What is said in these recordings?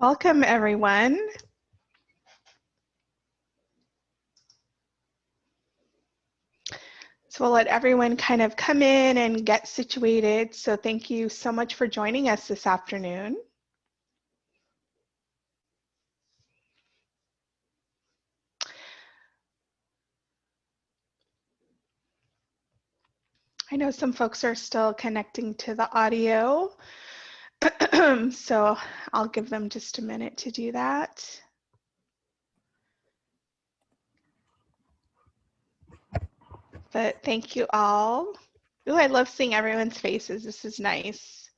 Welcome, everyone. So we'll let everyone kind of come in and get situated. So thank you so much for joining us this afternoon. I know some folks are still connecting to the audio, so I'll give them just a minute to do that. But thank you all. Ooh, I love seeing everyone's faces. This is nice.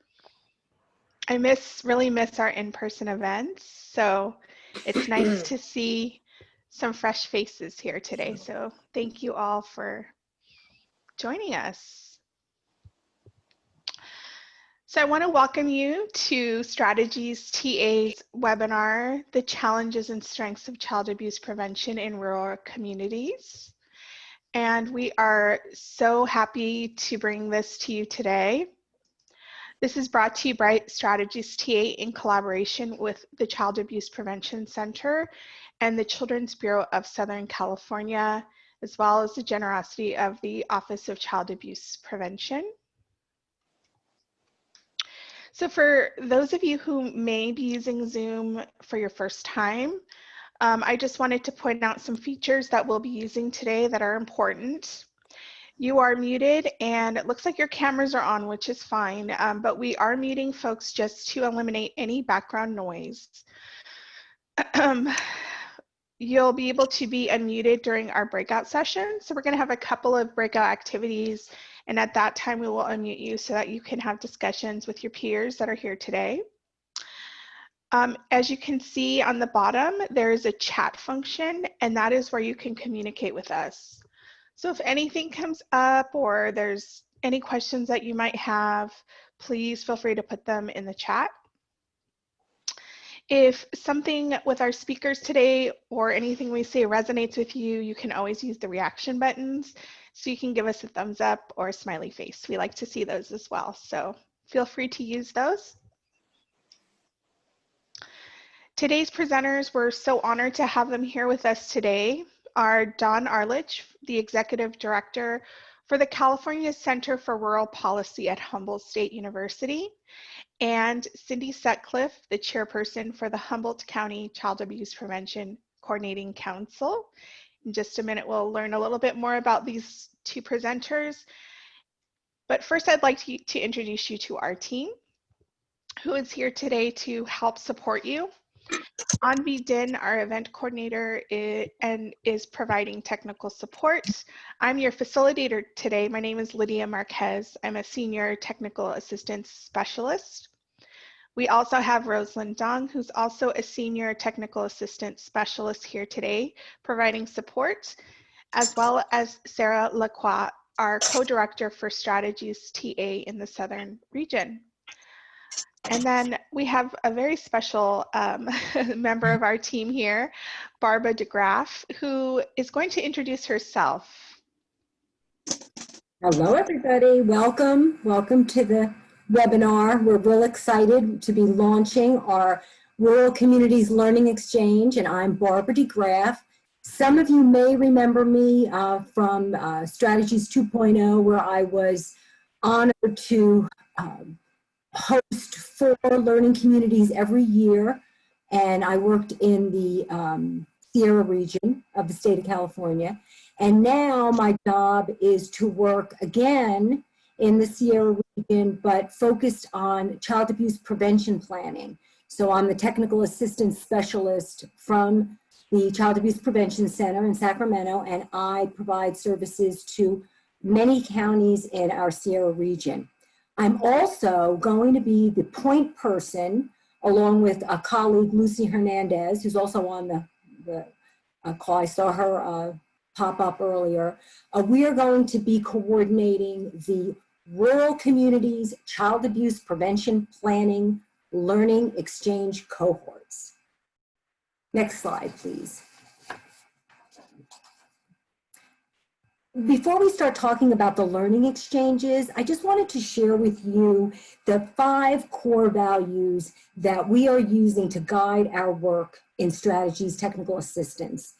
I really miss our in-person events, so it's nice to see some fresh faces here today. So thank you all for joining us. So I want to welcome you to Strategies TA's webinar, The Challenges and Strengths of Child Abuse Prevention in Rural Communities. And we are so happy to bring this to you today. This is brought to you by Strategies TA in collaboration with the Child Abuse Prevention Center and the Children's Bureau of Southern California, as well as the generosity of the Office of Child Abuse Prevention. So for those of you who may be using Zoom for your first time, I just wanted to point out some features that we'll be using today that are important. You are muted and it looks like your cameras are on, which is fine, but we are muting folks just to eliminate any background noise. You'll be able to be unmuted during our breakout session. So we're going to have a couple of breakout activities, and at that time we will unmute you so that you can have discussions with your peers that are here today. As you can see on the bottom, there is a chat function, and that is where you can communicate with us. So if anything comes up or there's any questions that you might have, please feel free to put them in the chat. If something with our speakers today or anything we say resonates with you, you can always use the reaction buttons. So you can give us a thumbs up or a smiley face. We like to see those as well. So feel free to use those. Today's presenters, we're so honored to have them here with us today, are Dawn Arledge, the Executive Director for the California Center for Rural Policy at Humboldt State University, and Cindy Sutcliffe, the Chairperson for the Humboldt County Child Abuse Prevention Coordinating Council. In just a minute, we'll learn a little bit more about these two presenters. But first, I'd like to introduce you to our team, who is here today to help support you. Anvi Din, our event coordinator, is providing technical support. I'm your facilitator today. My name is Lydia Marquez. I'm a senior technical assistance specialist. We also have Rosalind Dong, who's also a senior technical assistant specialist here today, providing support, as well as Sarah Lacroix, our co-director for Strategies TA in the Southern region. And then we have a very special member of our team here, Barbara DeGraff, who is going to introduce herself. Hello, everybody. Welcome. Welcome to the webinar. We're real excited to be launching our Rural Communities Learning Exchange, and I'm Barbara DeGraff. Some of you may remember me from Strategies 2.0, where I was honored to host 4 learning communities every year, and I worked in the Sierra region of the state of California. And now my job is to work again in the Sierra region, but focused on child abuse prevention planning. So I'm the technical assistance specialist from the Child Abuse Prevention Center in Sacramento, and I provide services to many counties in our Sierra region. I'm also going to be the point person, along with a colleague, Lucy Hernandez, who's also on the call. I saw her pop up earlier. We are going to be coordinating the Rural Communities Child Abuse Prevention Planning Learning Exchange cohorts. Next slide, please. Before we start talking about the learning exchanges, I just wanted to share with you the 5 core values that we are using to guide our work in strategies technical assistance.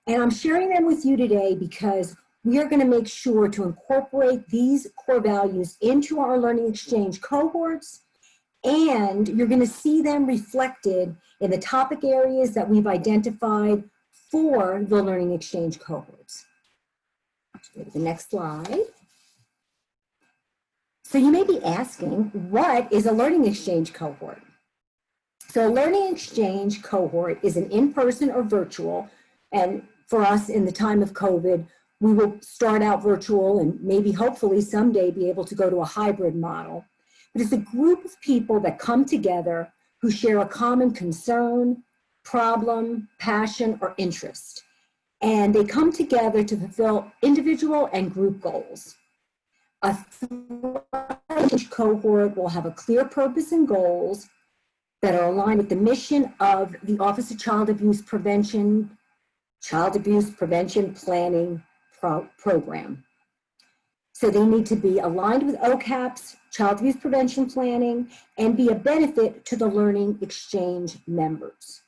And I'm sharing them with you today because we are going to make sure to incorporate these core values into our learning exchange cohorts, and you're going to see them reflected in the topic areas that we've identified for the learning exchange cohorts. Go to the next slide. So you may be asking, what is a learning exchange cohort? So a learning exchange cohort is an in-person or virtual, and for us in the time of COVID, we will start out virtual and maybe hopefully someday be able to go to a hybrid model. But it's a group of people that come together who share a common concern, problem, passion, or interest. And they come together to fulfill individual and group goals. A each cohort will have a clear purpose and goals that are aligned with the mission of the Office of Child Abuse Prevention Planning Program. So they need to be aligned with OCAP's Child Abuse Prevention Planning and be a benefit to the learning exchange members.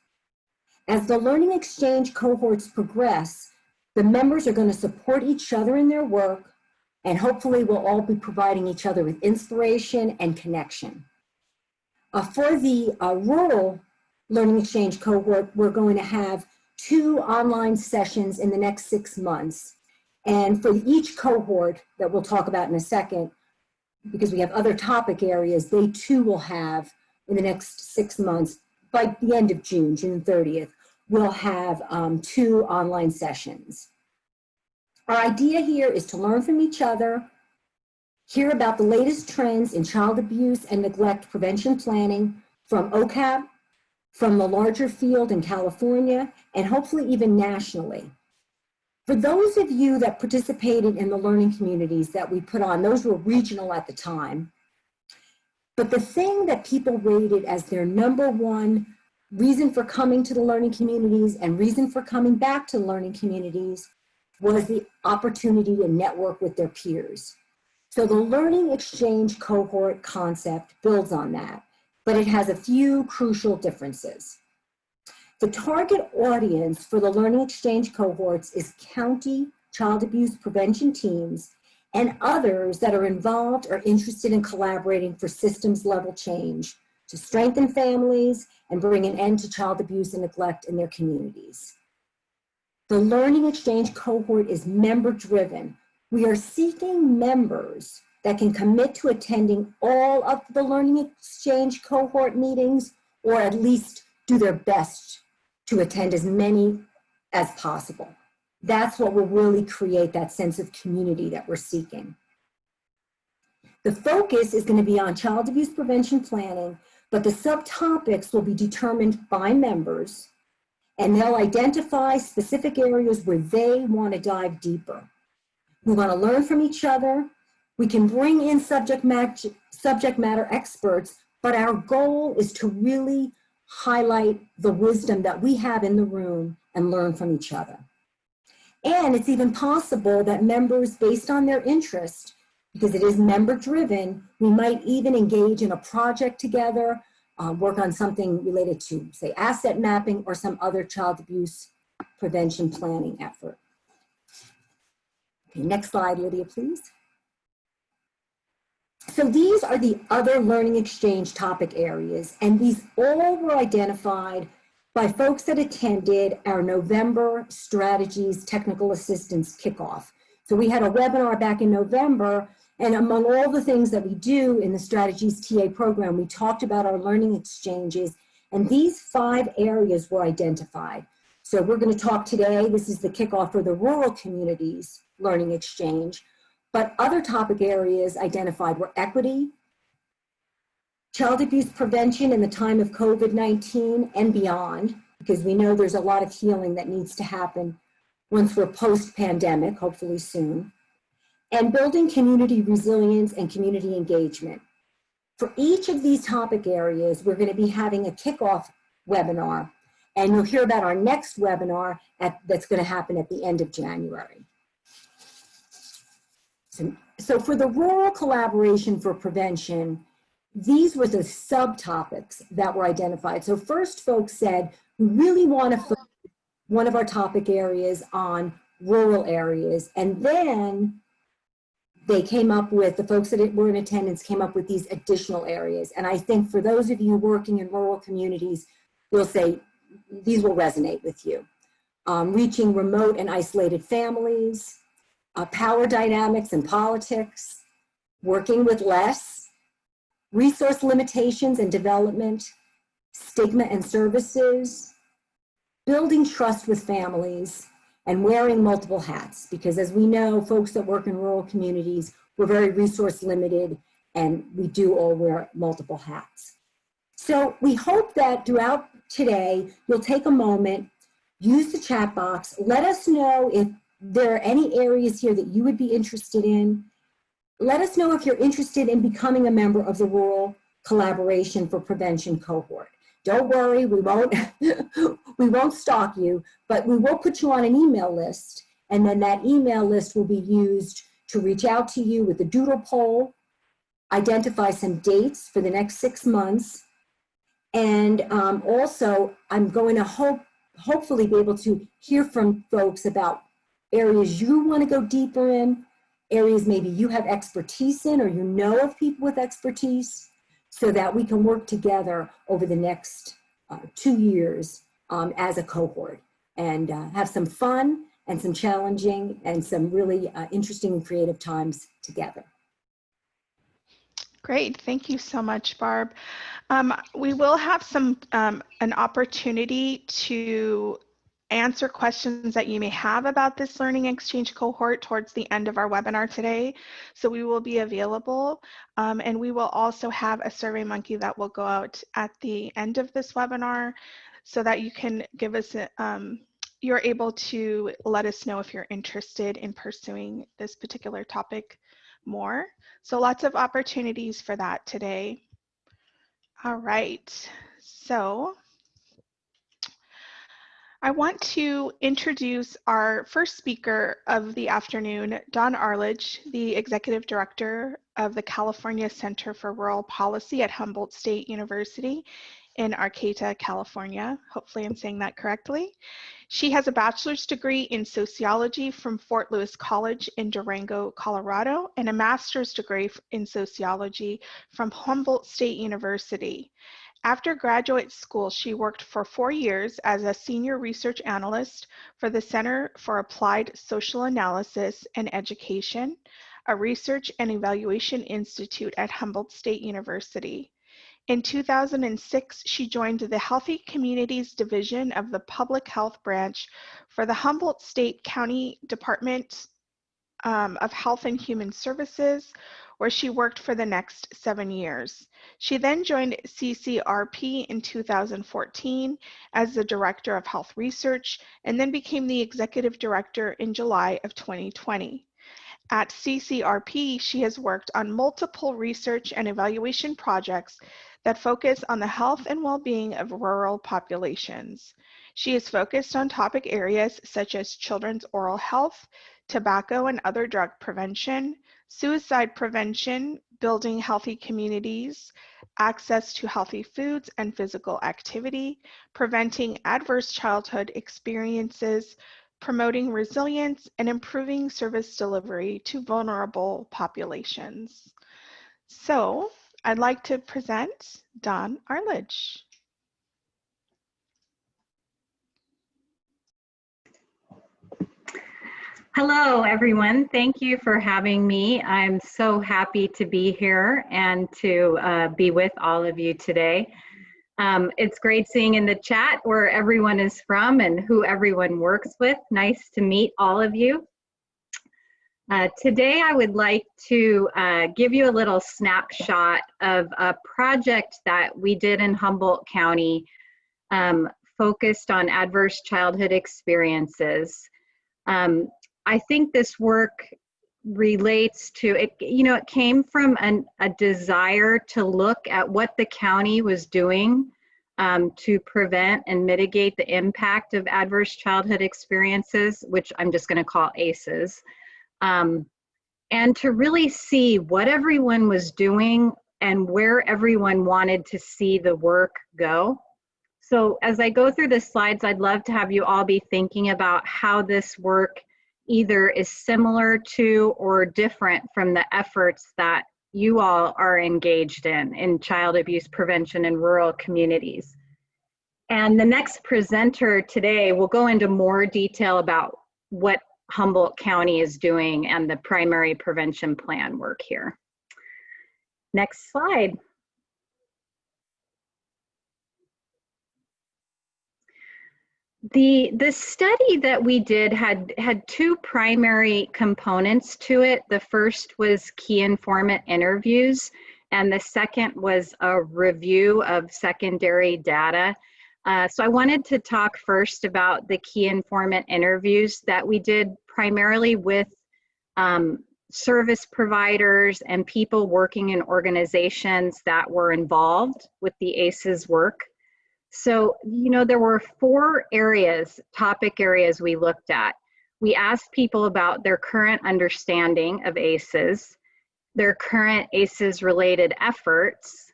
As the learning exchange cohorts progress, the members are going to support each other in their work, and hopefully we'll all be providing each other with inspiration and connection. For the rural learning exchange cohort, we're going to have 2 online sessions in the next 6 months. And for each cohort that we'll talk about in a second, because we have other topic areas, they too will have in the next 6 months, by the end of June 30th, we'll have 2 online sessions. Our idea here is to learn from each other, hear about the latest trends in child abuse and neglect prevention planning from OCAP, from the larger field in California, and hopefully even nationally. For those of you that participated in the learning communities that we put on, those were regional at the time, but the thing that people rated as their #1 reason for coming to the learning communities and reason for coming back to the learning communities was the opportunity to network with their peers. So the learning exchange cohort concept builds on that, but it has a few crucial differences. The target audience for the learning exchange cohorts is county child abuse prevention teams and others that are involved or interested in collaborating for systems level change to strengthen families and bring an end to child abuse and neglect in their communities. The learning exchange cohort is member driven. We are seeking members that can commit to attending all of the learning exchange cohort meetings, or at least do their best to attend as many as possible. That's what will really create that sense of community that we're seeking. The focus is going to be on child abuse prevention planning, but the subtopics will be determined by members, and they'll identify specific areas where they want to dive deeper. We want to learn from each other. We can bring in subject matter experts, but our goal is to really highlight the wisdom that we have in the room and learn from each other. And it's even possible that members, based on their interest, because it is member driven, we might even engage in a project together, work on something related to, say, asset mapping or some other child abuse prevention planning effort. Okay, next slide, Lydia, please. So these are the other learning exchange topic areas, and these all were identified by folks that attended our November Strategies Technical Assistance Kickoff. So we had a webinar back in November, and among all the things that we do in the Strategies TA program, we talked about our learning exchanges, and these 5 areas were identified. So we're going to talk today, this is the kickoff for the rural communities learning exchange, but other topic areas identified were equity, child abuse prevention in the time of COVID-19 and beyond, because we know there's a lot of healing that needs to happen once we're post-pandemic, hopefully soon, and building community resilience and community engagement. For each of these topic areas, we're going to be having a kickoff webinar, and you'll hear about our next webinar that's going to happen at the end of January. So for the rural collaboration for prevention, these were the subtopics that were identified. So first folks said, we really want to focus one of our topic areas on rural areas. And then they came up with, the folks that were in attendance came up with these additional areas. And I think for those of you working in rural communities, you'll say, these will resonate with you. Reaching remote and isolated families, power dynamics and politics, working with less, resource limitations and development, stigma and services, building trust with families, and wearing multiple hats. Because as we know, folks that work in rural communities, we're very resource limited and we do all wear multiple hats. So we hope that throughout today, you'll take a moment, use the chat box, let us know if there are any areas here that you would be interested in. Let us know if you're interested in becoming a member of the Rural Collaboration for Prevention cohort. Don't worry, we won't stalk you, but we will put you on an email list, and then that email list will be used to reach out to you with a doodle poll, identify some dates for the next 6 months, and also I'm going to hopefully be able to hear from folks about areas you want to go deeper in, areas maybe you have expertise in or you know of people with expertise, so that we can work together over the next 2 years as a cohort and have some fun and some challenging and some really interesting and creative times together. Great, thank you so much, Barb. We will have an opportunity to answer questions that you may have about this learning exchange cohort towards the end of our webinar today. So we will be available, and we will also have a Survey Monkey that will go out at the end of this webinar so that you can give us, you're able to let us know if you're interested in pursuing this particular topic more. So lots of opportunities for that today. All right, so I want to introduce our first speaker of the afternoon, Dawn Arledge, the Executive Director of the California Center for Rural Policy at Humboldt State University in Arcata, California. Hopefully I'm saying that correctly. She has a bachelor's degree in sociology from Fort Lewis College in Durango, Colorado, and a master's degree in sociology from Humboldt State University. After graduate school, she worked for 4 years as a senior research analyst for the Center for Applied Social Analysis and Education, a research and evaluation institute at Humboldt State University. In 2006, she joined the Healthy Communities Division of the Public Health Branch for the Humboldt State County Department of Health and Human Services, where she worked for the next 7 years. She then joined CCRP in 2014 as the Director of Health Research, and then became the Executive Director in July of 2020. At CCRP, she has worked on multiple research and evaluation projects that focus on the health and well-being of rural populations. She is focused on topic areas such as children's oral health, tobacco and other drug prevention, suicide prevention, building healthy communities, access to healthy foods and physical activity, preventing adverse childhood experiences, promoting resilience, and improving service delivery to vulnerable populations. So I'd like to present Dawn Arledge. Hello, everyone. Thank you for having me. I'm so happy to be here and to be with all of you today. It's great seeing in the chat where everyone is from and who everyone works with. Nice to meet all of you. Today, I would like to give you a little snapshot of a project that we did in Humboldt County focused on adverse childhood experiences. I think this work relates to it, it came from a desire to look at what the county was doing to prevent and mitigate the impact of adverse childhood experiences, which I'm just going to call ACEs. and to really see what everyone was doing and where everyone wanted to see the work go. So as I go through the slides, I'd love to have you all be thinking about how this work either is similar to or different from the efforts that you all are engaged in child abuse prevention in rural communities. And the next presenter today will go into more detail about what Humboldt County is doing and the primary prevention plan work here. Next slide. The study that we did had two primary components to it. The first was key informant interviews, and the second was a review of secondary data. So I wanted to talk first about the key informant interviews that we did primarily with service providers and people working in organizations that were involved with the ACEs work. So, you know, there were 4 areas, topic areas we looked at. We asked people about their current understanding of ACEs, their current ACEs related efforts,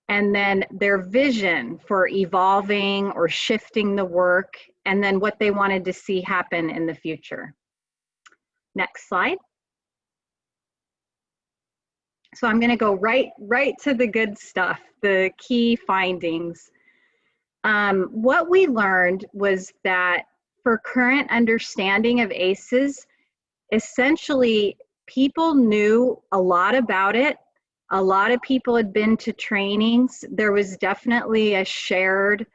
and then their vision for evolving or shifting the work, and then what they wanted to see happen in the future. Next slide. So I'm going to go right to the good stuff, the key findings. What we learned was that for current understanding of ACEs, essentially people knew a lot about it. A lot of people had been to trainings. There was definitely a shared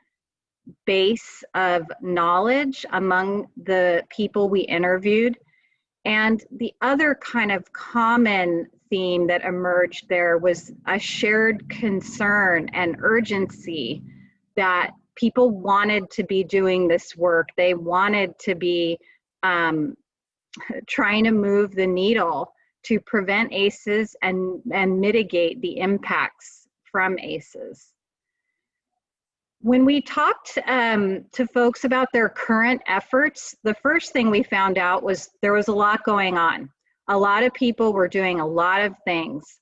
base of knowledge among the people we interviewed. And the other kind of common theme that emerged there was a shared concern and urgency that people wanted to be doing this work. They wanted to be trying to move the needle to prevent ACEs and mitigate the impacts from ACEs. When we talked to folks about their current efforts, the first thing we found out was there was a lot going on. A lot of people were doing a lot of things.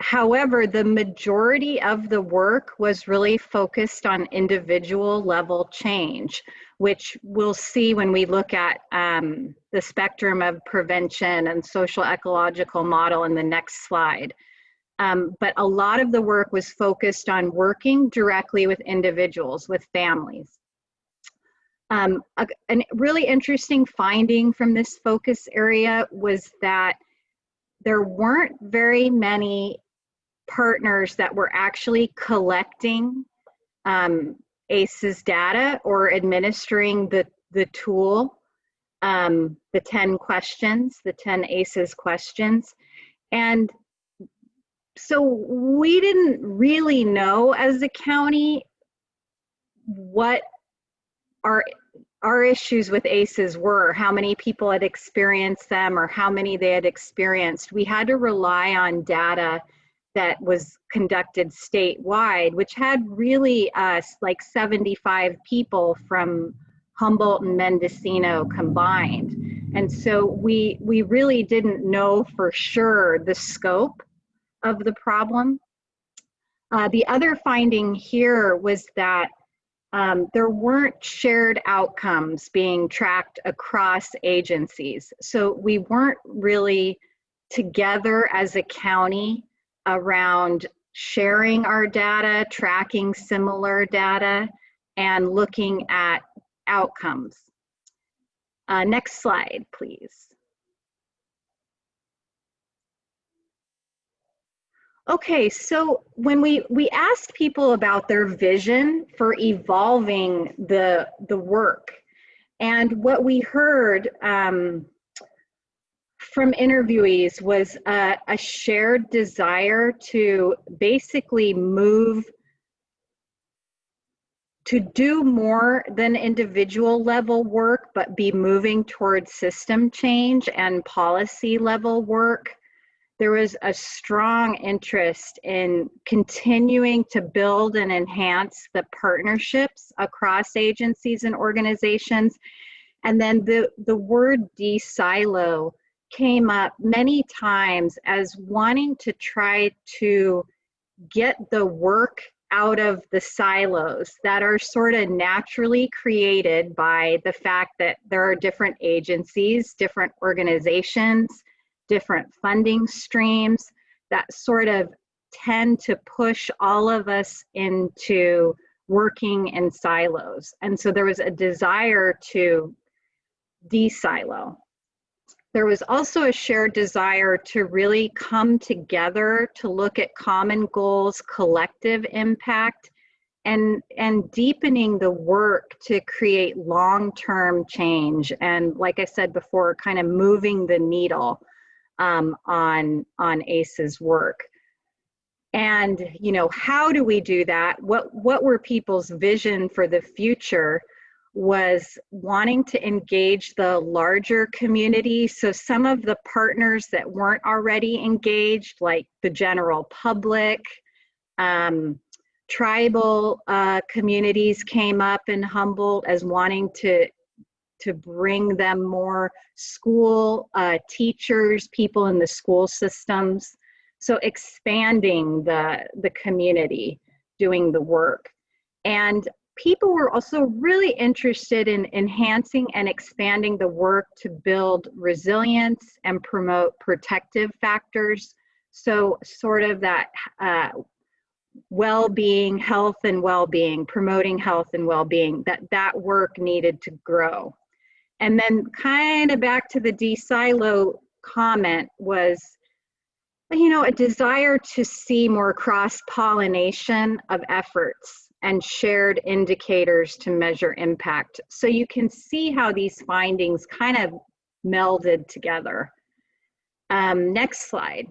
However, the majority of the work was really focused on individual level change, which we'll see when we look at the spectrum of prevention and social ecological model in the next slide. But a lot of the work was focused on working directly with individuals, with families. A really interesting finding from this focus area was that there weren't very many partners that were actually collecting ACEs data or administering the tool, the 10 questions, the 10 ACEs questions. And so we didn't really know as a county what our issues with ACEs were, how many people had experienced them or how many they had experienced. We had to rely on data that was conducted statewide, which had really like 75 people from Humboldt and Mendocino combined. And so we really didn't know for sure the scope of the problem. The other finding here was that there weren't shared outcomes being tracked across agencies. So we weren't really together as a county around sharing our data, tracking similar data, and looking at outcomes. Next slide, please. Okay, so when we asked people about their vision for evolving the work, and what we heard from interviewees was a shared desire to basically move to do more than individual level work, but be moving towards system change and policy level work. There was a strong interest in continuing to build and enhance the partnerships across agencies and organizations, And then the word de-silo came up many times as wanting to try to get the work out of the silos that are sort of naturally created by the fact that there are different agencies, different organizations, different funding streams that sort of tend to push all of us into working in silos. And so there was a desire to de-silo. There was also a shared desire to really come together to look at common goals, collective impact, and deepening the work to create long-term change. And like I said before, kind of moving the needle on ACE's work. And, you know, how do we do that? What were people's vision for the future? Was wanting to engage the larger community. So some of the partners that weren't already engaged, like the general public, tribal communities came up in Humboldt as wanting to bring them more school teachers, people in the school systems. So expanding the community, doing the work. And people were also really interested in enhancing and expanding the work to build resilience and promote protective factors. So sort of that well-being, health and well-being, promoting health and well-being, that work needed to grow. And then kind of back to the de-silo comment was, you know, a desire to see more cross-pollination of efforts and shared indicators to measure impact. So you can see how these findings kind of melded together. Next slide.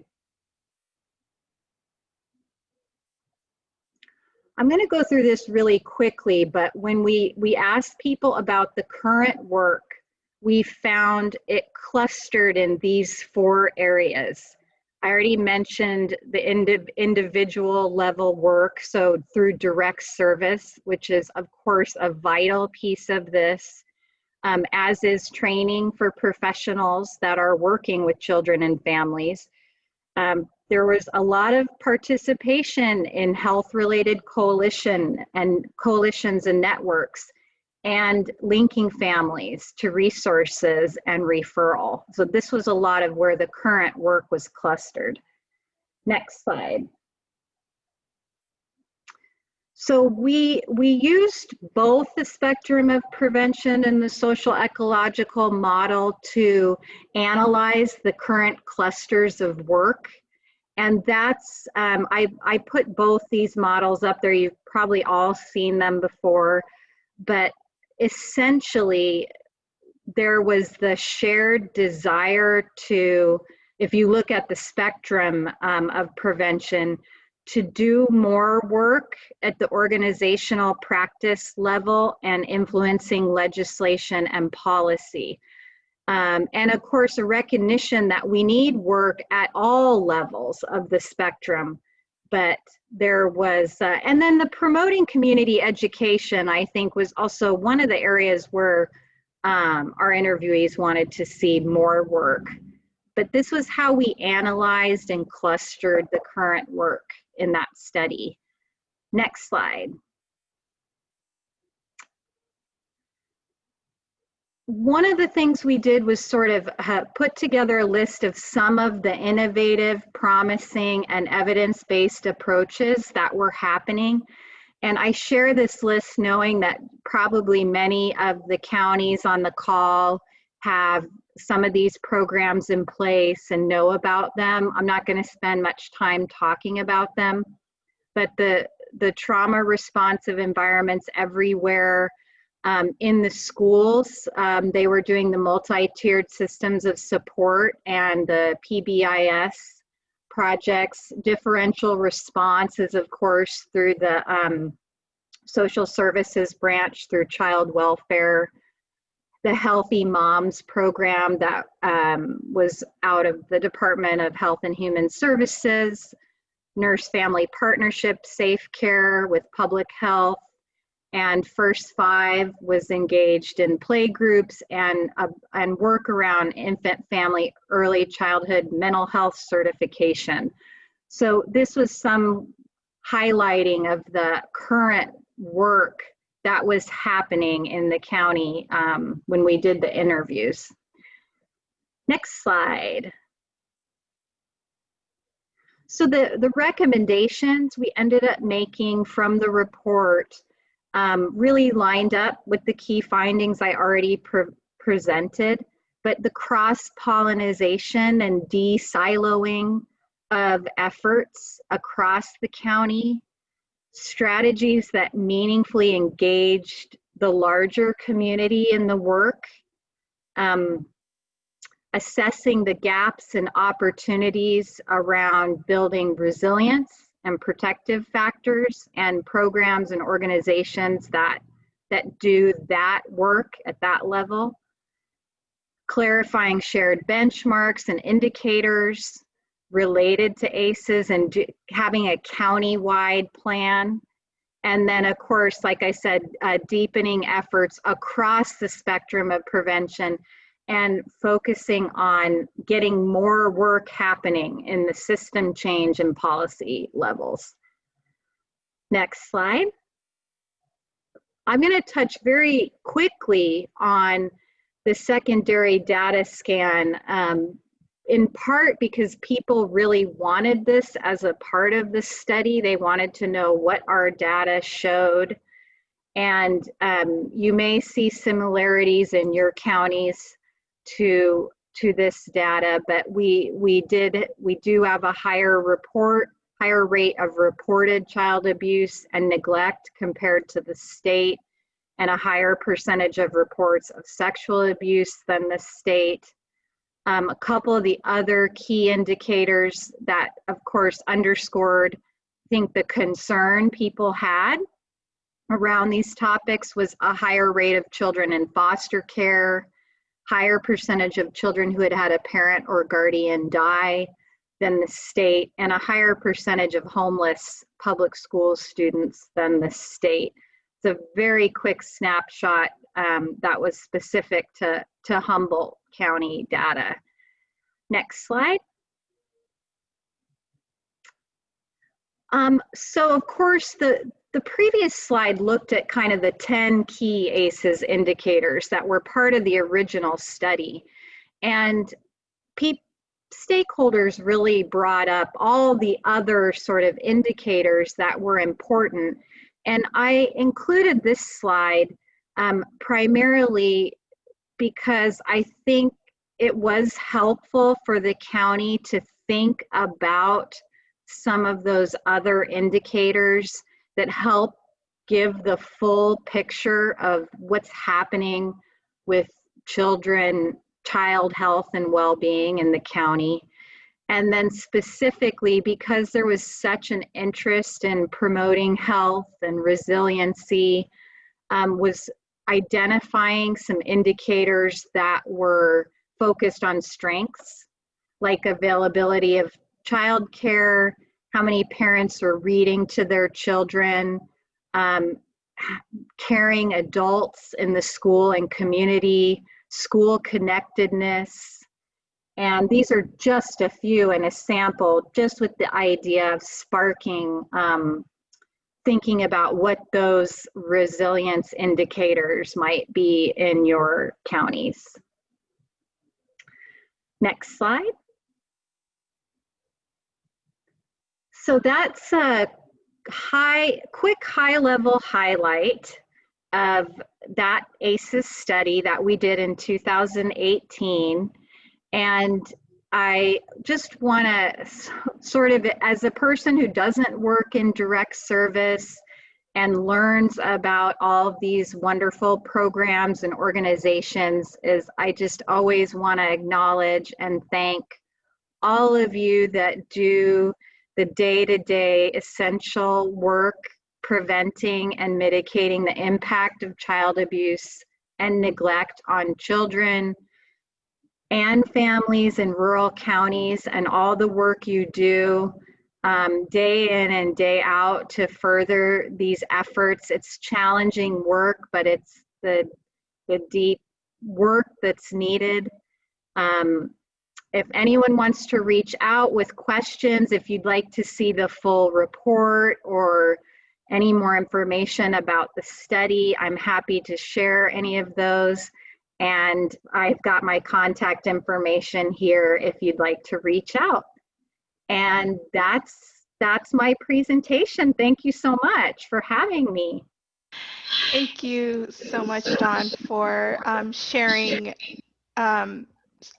I'm going to go through this really quickly, but when we asked people about the current work, we found it clustered in these 4 areas. I already mentioned the individual level work, so through direct service, which is of course a vital piece of this, as is training for professionals that are working with children and families. There was a lot of participation in health-related coalitions and networks, and linking families to resources and referral. So this was a lot of where the current work was clustered. Next slide. So we used both the spectrum of prevention and the social ecological model to analyze the current clusters of work. And that's, I put both these models up there. You've probably all seen them before, but essentially, there was the shared desire to, if you look at the spectrum of prevention, to do more work at the organizational practice level and influencing legislation and policy. And of course, a recognition that we need work at all levels of the spectrum. But there was, and then the promoting community education, I think, was also one of the areas where our interviewees wanted to see more work. But this was how we analyzed and clustered the current work in that study. Next slide. One of the things we did was sort of put together a list of some of the innovative, promising, and evidence-based approaches that were happening. And I share this list knowing that probably many of the counties on the call have some of these programs in place and know about them. I'm not going to spend much time talking about them, but the trauma responsive environments everywhere. In the schools, they were doing the multi-tiered systems of support and the PBIS projects. Differential responses, of course, through the social services branch, through child welfare. The Healthy Moms program that was out of the Department of Health and Human Services. Nurse-family partnership, safe care with public health, and First 5 was engaged in play groups and work around infant, family, early childhood mental health certification. So this was some highlighting of the current work that was happening in the county when we did the interviews. Next slide. So the recommendations we ended up making from the report really lined up with the key findings I already presented, but the cross-pollination and de-siloing of efforts across the county, strategies that meaningfully engaged the larger community in the work, assessing the gaps and opportunities around building resilience and protective factors and programs and organizations that do that work at that level, clarifying shared benchmarks and indicators related to ACEs and having a county-wide plan. And then, of course, like I said, deepening efforts across the spectrum of prevention and focusing on getting more work happening in the system change and policy levels. Next slide. I'm going to touch very quickly on the secondary data scan, in part because people really wanted this as a part of the study. They wanted to know what our data showed. And you may see similarities in your counties to this data, but we do have a higher rate of reported child abuse and neglect compared to the state, and a higher percentage of reports of sexual abuse than the state. A couple of the other key indicators that, of course, underscored, I think, the concern people had around these topics was a higher rate of children in foster care, higher percentage of children who had had a parent or guardian die than the state, and a higher percentage of homeless public school students than the state. It's a very quick snapshot that was specific to Humboldt County data. Next slide. So of course, the previous slide looked at kind of the 10 key ACEs indicators that were part of the original study. And stakeholders really brought up all the other sort of indicators that were important. And I included this slide primarily because I think it was helpful for the county to think about some of those other indicators that help give the full picture of what's happening with child health and well-being in the county. And then specifically, because there was such an interest in promoting health and resiliency, was identifying some indicators that were focused on strengths, like availability of childcare, how many parents are reading to their children, caring adults in the school and community, school connectedness. And these are just a few and a sample, just with the idea of sparking thinking about what those resilience indicators might be in your counties. Next slide. So that's a quick high-level highlight of that ACEs study that we did in 2018. And I just want to sort of, as a person who doesn't work in direct service and learns about all of these wonderful programs and organizations, is I just always want to acknowledge and thank all of you that do the day-to-day essential work preventing and mitigating the impact of child abuse and neglect on children and families in rural counties, and all the work you do day in and day out to further these efforts. It's challenging work, but it's the deep work that's needed. If anyone wants to reach out with questions, if you'd like to see the full report or any more information about the study, I'm happy to share any of those. And I've got my contact information here if you'd like to reach out. And that's my presentation. Thank you so much for having me. Thank you so much, Dawn, for sharing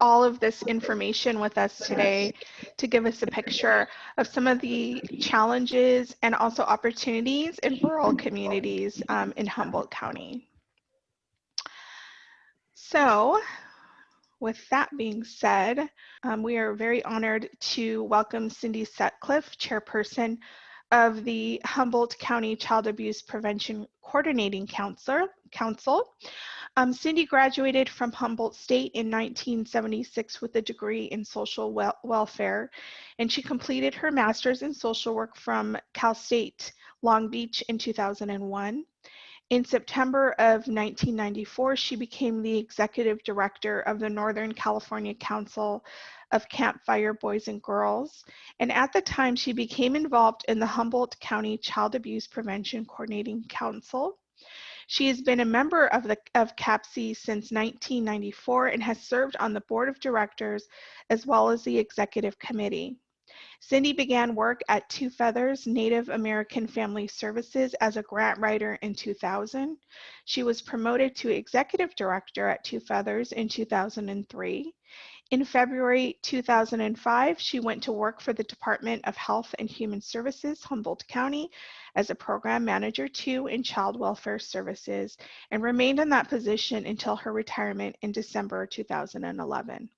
all of this information with us today to give us a picture of some of the challenges and also opportunities in rural communities in Humboldt County. So, with that being said, we are very honored to welcome Cindy Sutcliffe, Chairperson of the Humboldt County Child Abuse Prevention Coordinating Council. Cindy graduated from Humboldt State in 1976 with a degree in social welfare, and she completed her master's in social work from Cal State Long Beach in 2001. In September of 1994, she became the executive director of the Northern California Council of Campfire Boys and Girls, and at the time she became involved in the Humboldt County Child Abuse Prevention Coordinating Council. She has been a member of CAPC since 1994 and has served on the board of directors as well as the executive committee. Cindy began work at Two Feathers Native American Family Services as a grant writer in 2000. She was promoted to executive director at Two Feathers in 2003. In February 2005, she went to work for the Department of Health and Human Services, Humboldt County, as a program manager 2 in Child Welfare Services, and remained in that position until her retirement in December 2011.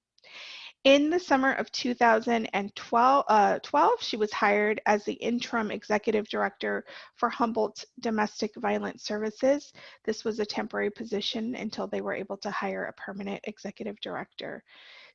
In the summer of 2012, she was hired as the interim executive director for Humboldt Domestic Violence Services. This was a temporary position until they were able to hire a permanent executive director.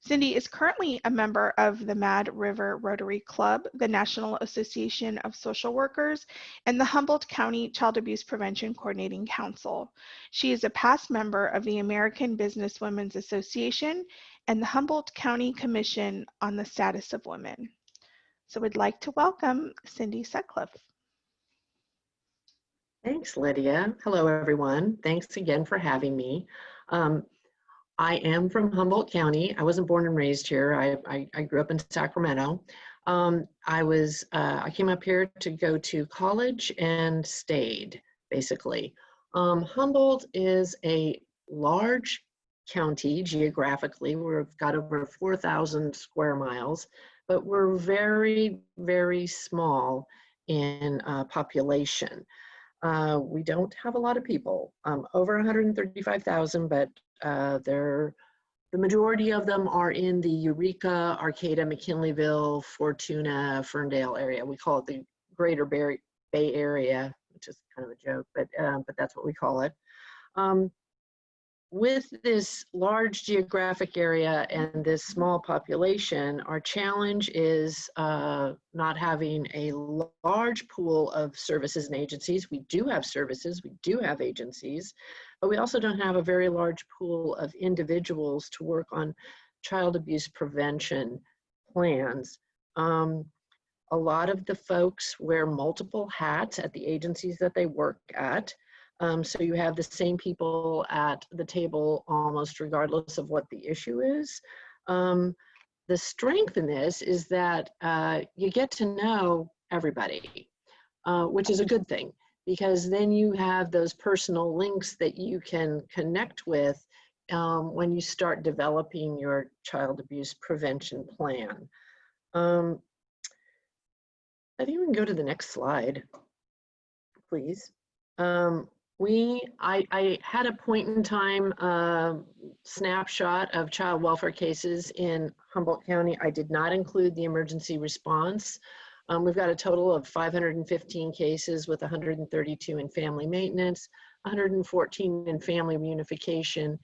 Cindy is currently a member of the Mad River Rotary Club, the National Association of Social Workers, and the Humboldt County Child Abuse Prevention Coordinating Council. She is a past member of the American Business Women's Association and the Humboldt County Commission on the Status of Women. So we'd like to welcome Cindy Sutcliffe. Thanks, Lydia. Hello, everyone. Thanks again for having me. I am from Humboldt County. I wasn't born and raised here. I grew up in Sacramento. I came up here to go to college and stayed, basically. Humboldt is a large county geographically. We've got over 4,000 square miles, but we're very, very small in population. We don't have a lot of people, over 135,000, but the majority of them are in the Eureka, Arcata, McKinleyville, Fortuna, Ferndale area. We call it the Greater Bay Area, which is kind of a joke, but that's what we call it. With this large geographic area and this small population, our challenge is not having a large pool of services and agencies. We do have services, we do have agencies, but we also don't have a very large pool of individuals to work on child abuse prevention plans. A lot of the folks wear multiple hats at the agencies that they work at. So you have the same people at the table almost regardless of what the issue is. The strength in this is that you get to know everybody, which is a good thing, because then you have those personal links that you can connect with when you start developing your child abuse prevention plan. I think we can go to the next slide, please. I had a point in time snapshot of child welfare cases in Humboldt County. I did not include the emergency response. We've got a total of 515 cases with 132 in family maintenance, 114 in family reunification,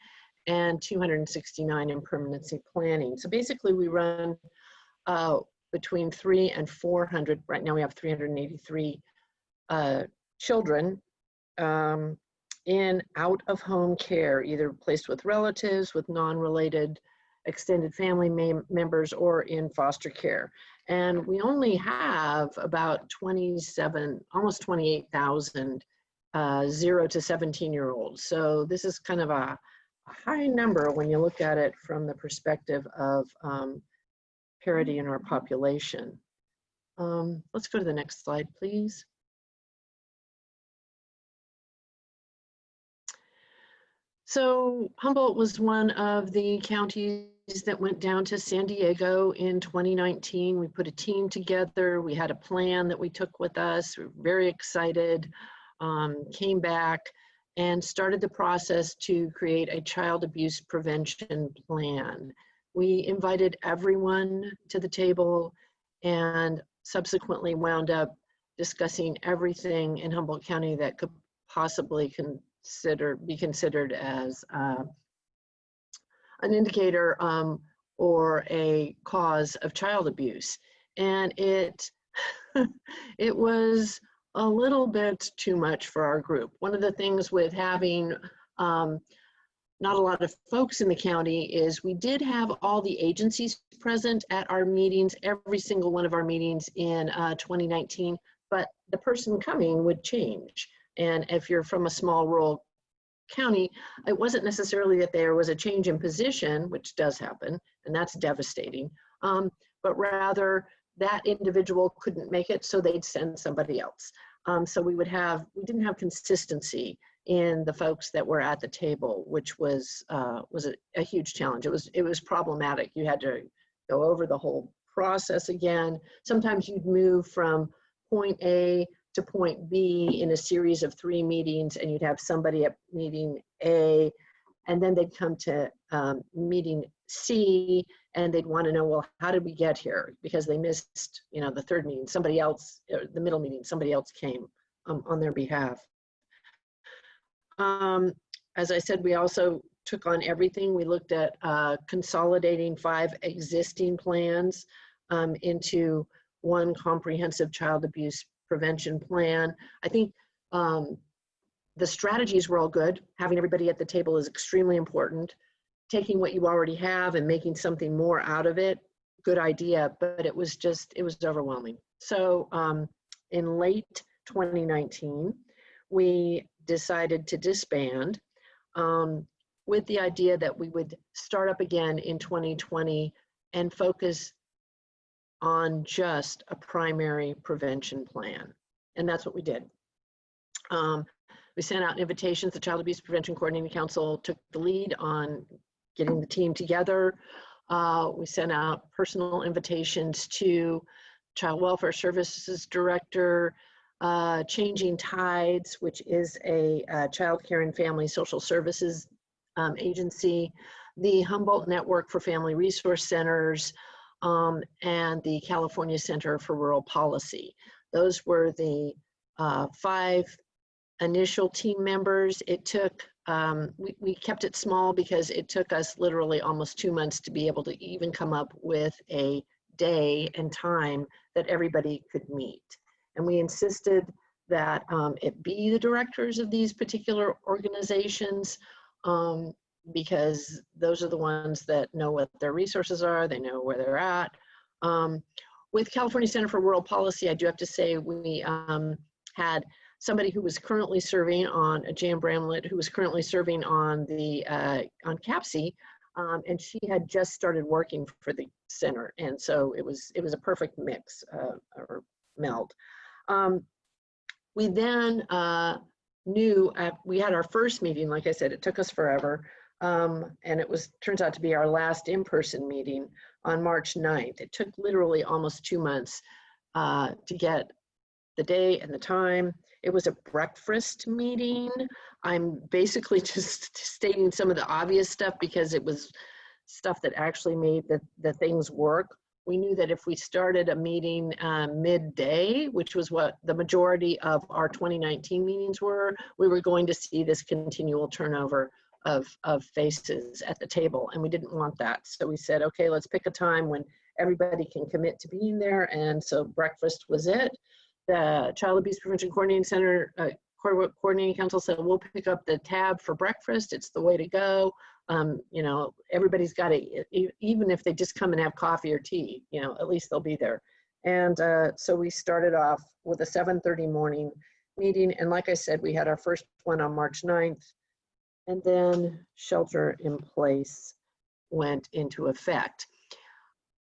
and 269 in permanency planning. So basically we run between 300 and 400. Right now we have 383 children in out-of-home care, either placed with relatives, with non-related extended family members, or in foster care. And we only have about 27, almost 28,000 0 to 17-year-olds. So this is kind of a high number when you look at it from the perspective of parity in our population. Let's go to the next slide, please. So Humboldt was one of the counties that went down to San Diego in 2019. We put a team together. We had a plan that we took with us. We were very excited, came back and started the process to create a child abuse prevention plan. We invited everyone to the table and subsequently wound up discussing everything in Humboldt County that could possibly be considered as an indicator or a cause of child abuse. And it was a little bit too much for our group. One of the things with having not a lot of folks in the county is we did have all the agencies present at our meetings, every single one of our meetings in 2019, but the person coming would change. And if you're from a small rural county, it wasn't necessarily that there was a change in position, which does happen, and that's devastating, but rather that individual couldn't make it, so they'd send somebody else. So we didn't have consistency in the folks that were at the table, which was a huge challenge. It was problematic. You had to go over the whole process again. Sometimes you'd move from point A to point B in a series of 3 meetings, and you'd have somebody at meeting A, and then they'd come to meeting C, and they'd want to know, well, how did we get here? Because they missed, the 3rd meeting, somebody else, the middle meeting, somebody else came on their behalf. As I said, we also took on everything. We looked at consolidating 5 existing plans into one comprehensive child abuse prevention plan. I think the strategies were all good. Having everybody at the table is extremely important. Taking what you already have and making something more out of it, good idea, but it was overwhelming. So in late 2019, we decided to disband with the idea that we would start up again in 2020 and focus on just a primary prevention plan. And that's what we did. We sent out invitations. The Child Abuse Prevention Coordinating Council took the lead on getting the team together. We sent out personal invitations to Child Welfare Services Director, Changing Tides, which is a child care and family social services agency, the Humboldt Network for Family Resource Centers, and the California Center for Rural Policy. Those were the 5 initial team members. It took, we kept it small because it took us literally almost 2 months to be able to even come up with a day and time that everybody could meet. And we insisted that it be the directors of these particular organizations, because those are the ones that know what their resources are, they know where they're at. With California Center for Rural Policy, I do have to say we had somebody who was currently serving on, Jan Bramlett, who was currently serving on the on CAPC, and she had just started working for the center, and so it was a perfect mix or meld. We then knew we had our first meeting. Like I said, it took us forever, and it turns out to be our last in-person meeting on March 9th. It took literally almost 2 months to get the day and the time. It was a breakfast meeting. I'm basically just stating some of the obvious stuff because it was stuff that actually made the things work. We knew that if we started a meeting midday, which was what the majority of our 2019 meetings were, we were going to see this continual turnover of faces at the table, and we didn't want that. So we said, okay, let's pick a time when everybody can commit to being there. And so breakfast was it. The Child Abuse Prevention Coordinating Center, Coordinating Council said, we'll pick up the tab for breakfast. It's the way to go. You know, everybody's got to, even if they just come and have coffee or tea, you know, at least they'll be there. And so we started off with a 7:30 morning meeting. And like I said, we had our first one on March 9th. And then shelter in place went into effect.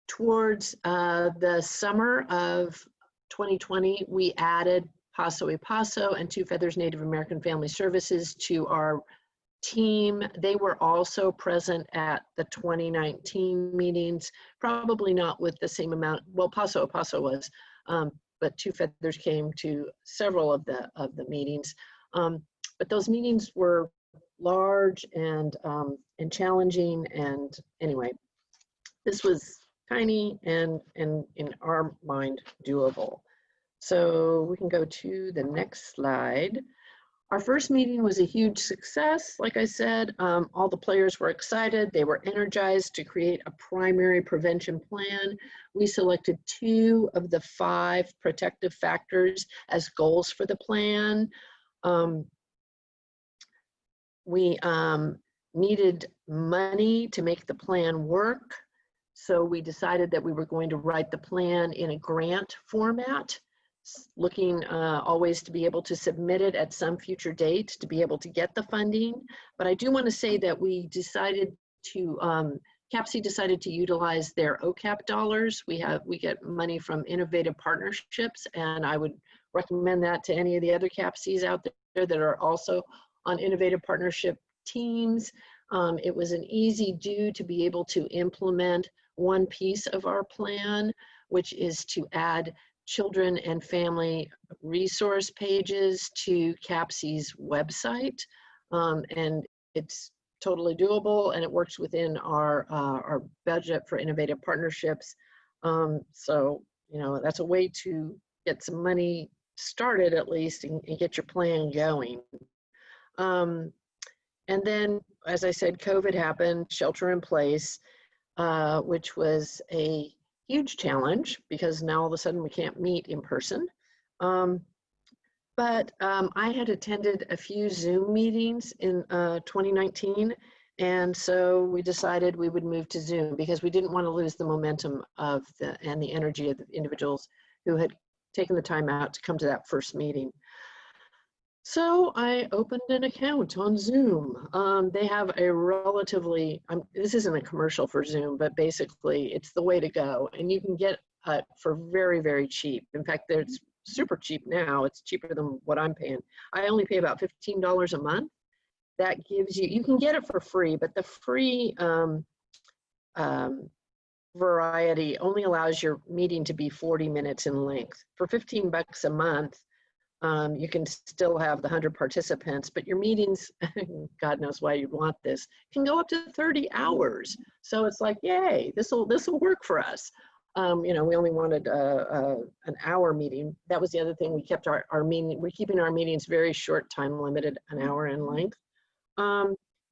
Towards the summer of 2020, we added Paso y Paso and Two Feathers Native American Family Services to our team. They were also present at the 2019 meetings, probably not with the same amount. Well, Paso y Paso was, but Two Feathers came to several of the meetings. But those meetings were large and challenging, and anyway, this was tiny and in our mind doable. So we can go to the next slide. Our first meeting was a huge success. Like I said, all the players were excited. They were energized to create a primary prevention plan. We selected 2 of the 5 protective factors as goals for the plan. We needed money to make the plan work. So we decided that we were going to write the plan in a grant format, looking always to be able to submit it at some future date to be able to get the funding. But I do want to say that we decided to, CAPC decided to utilize their OCAP dollars. We get money from innovative partnerships, and I would recommend that to any of the other CAPCs out there that are also on innovative partnership teams. It was an easy do to be able to implement one piece of our plan, which is to add children and family resource pages to CAPC's website. And it's totally doable, and it works within our budget for innovative partnerships. So, you know, that's a way to get some money started at least and get your plan going. And then, as I said, COVID happened, shelter in place, which was a huge challenge because now all of a sudden we can't meet in person. But I had attended a few Zoom meetings in 2019, and so we decided we would move to Zoom because we didn't want to lose the momentum of and the energy of the individuals who had taken the time out to come to that first meeting. So I opened an account on Zoom. They have a relatively, this isn't a commercial for Zoom, but basically it's the way to go. And you can get for very, very cheap. In fact, it's super cheap now. It's cheaper than what I'm paying. I only pay about $15 a month. That gives you, you can get it for free, but the free variety only allows your meeting to be 40 minutes in length. For 15 bucks a month, you can still have the 100 participants, but your meetings, God knows why you'd want this, can go up to 30 hours. So it's like, yay, this will work for us. You know, we only wanted an hour meeting. That was the other thing. We kept our meeting, we're keeping our meetings very short, time limited, an hour in length.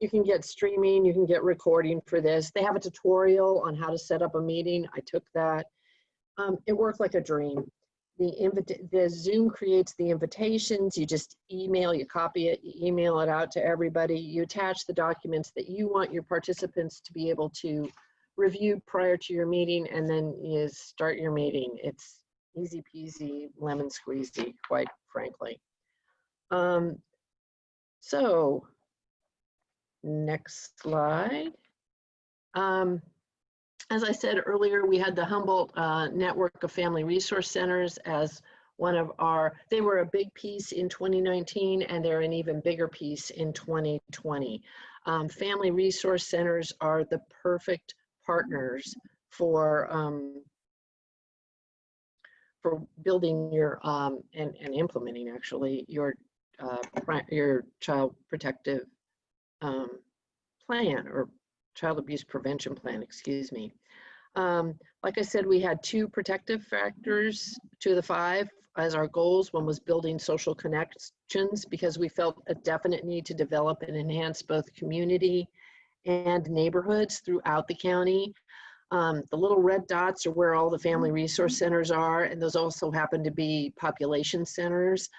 You can get streaming, you can get recording for this. They have a tutorial on how to set up a meeting. I took that. It worked like a dream. The Zoom creates the invitations. You just email, you copy it, you email it out to everybody. You attach the documents that you want your participants to be able to review prior to your meeting, and then you start your meeting. It's easy peasy, lemon squeezy, quite frankly. So next slide. As I said earlier, we had the Humboldt Network of Family Resource Centers as one of they were a big piece in 2019, and they're an even bigger piece in 2020. Family Resource Centers are the perfect partners for building your, and implementing actually your child protective plan, or child abuse prevention plan, excuse me. Like I said, we had 2 protective factors, 2 of the 5 as our goals. One was building social connections, because we felt a definite need to develop and enhance both community and neighborhoods throughout the county. The little red dots are where all the family resource centers are, and those also happen to be population centers.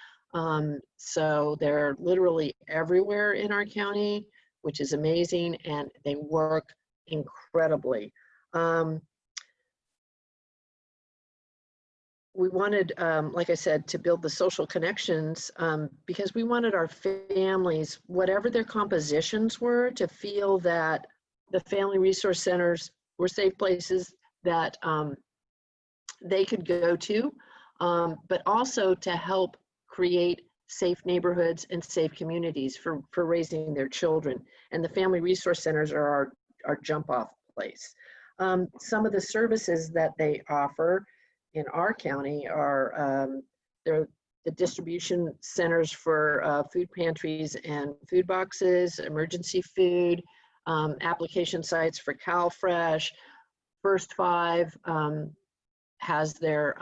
So they're literally everywhere in our county, which is amazing, and they work incredibly. We wanted, like I said, to build the social connections because we wanted our families, whatever their compositions were, to feel that the family resource centers were safe places that they could go to, but also to help create safe neighborhoods and safe communities for raising their children. And the family resource centers are our jump-off place. Some of the services that they offer in our county are they're the distribution centers for food pantries and food boxes, emergency food, application sites for CalFresh. First Five has their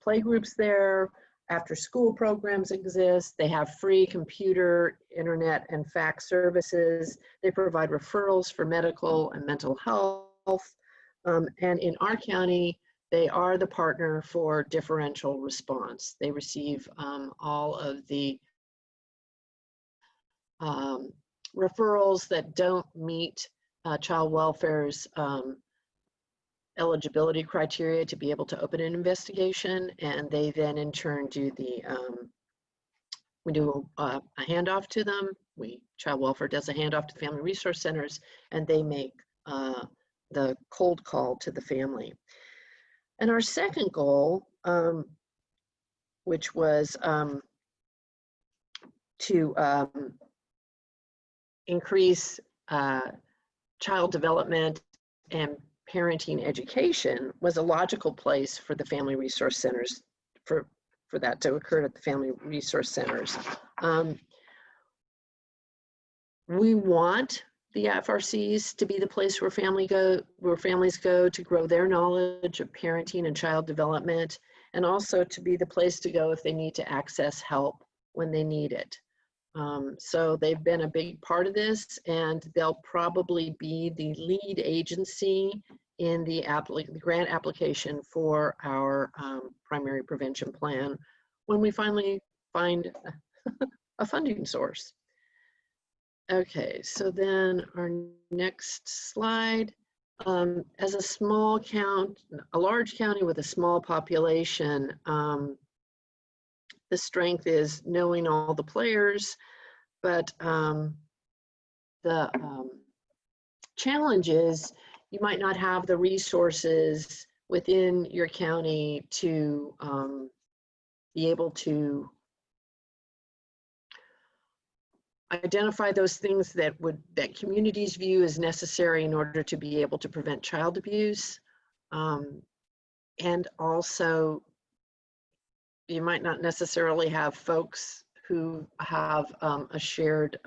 play groups there. After school programs exist. They have free computer, internet, and fax services. They provide referrals for medical and mental health. And in our county, they are the partner for differential response. They receive all of the referrals that don't meet child welfare's eligibility criteria to be able to open an investigation, and they then in turn do the, we do a handoff to them. Child welfare does a handoff to family resource centers, and they make the cold call to the family. And our second goal, which was to increase child development and parenting education, was a logical place for the family resource centers, for that to occur at the family resource centers. We want the FRCs to be the place where families go to grow their knowledge of parenting and child development, and also to be the place to go if they need to access help when they need it. So they've been a big part of this, and they'll probably be the lead agency in the grant application for our primary prevention plan when we finally find a funding source. Okay, so then our next slide. As a large county with a small population, the strength is knowing all the players, but the challenge is you might not have the resources within your county to be able to identify those things that communities view as necessary in order to be able to prevent child abuse. And also, you might not necessarily have folks who have a shared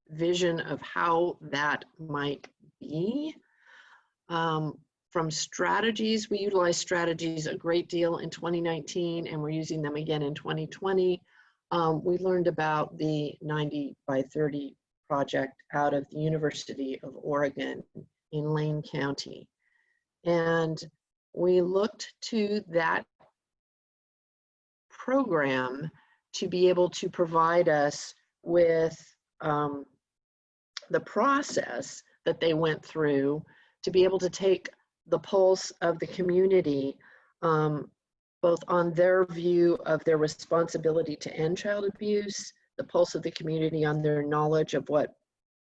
vision of how that might be. From strategies, we utilize strategies a great deal in 2019, and we're using them again in 2020. We learned about the 90 by 30 project out of the University of Oregon in Lane County. And we looked to that program to be able to provide us with the process that they went through to be able to take the pulse of the community, both on their view of their responsibility to end child abuse, the pulse of the community on their knowledge of what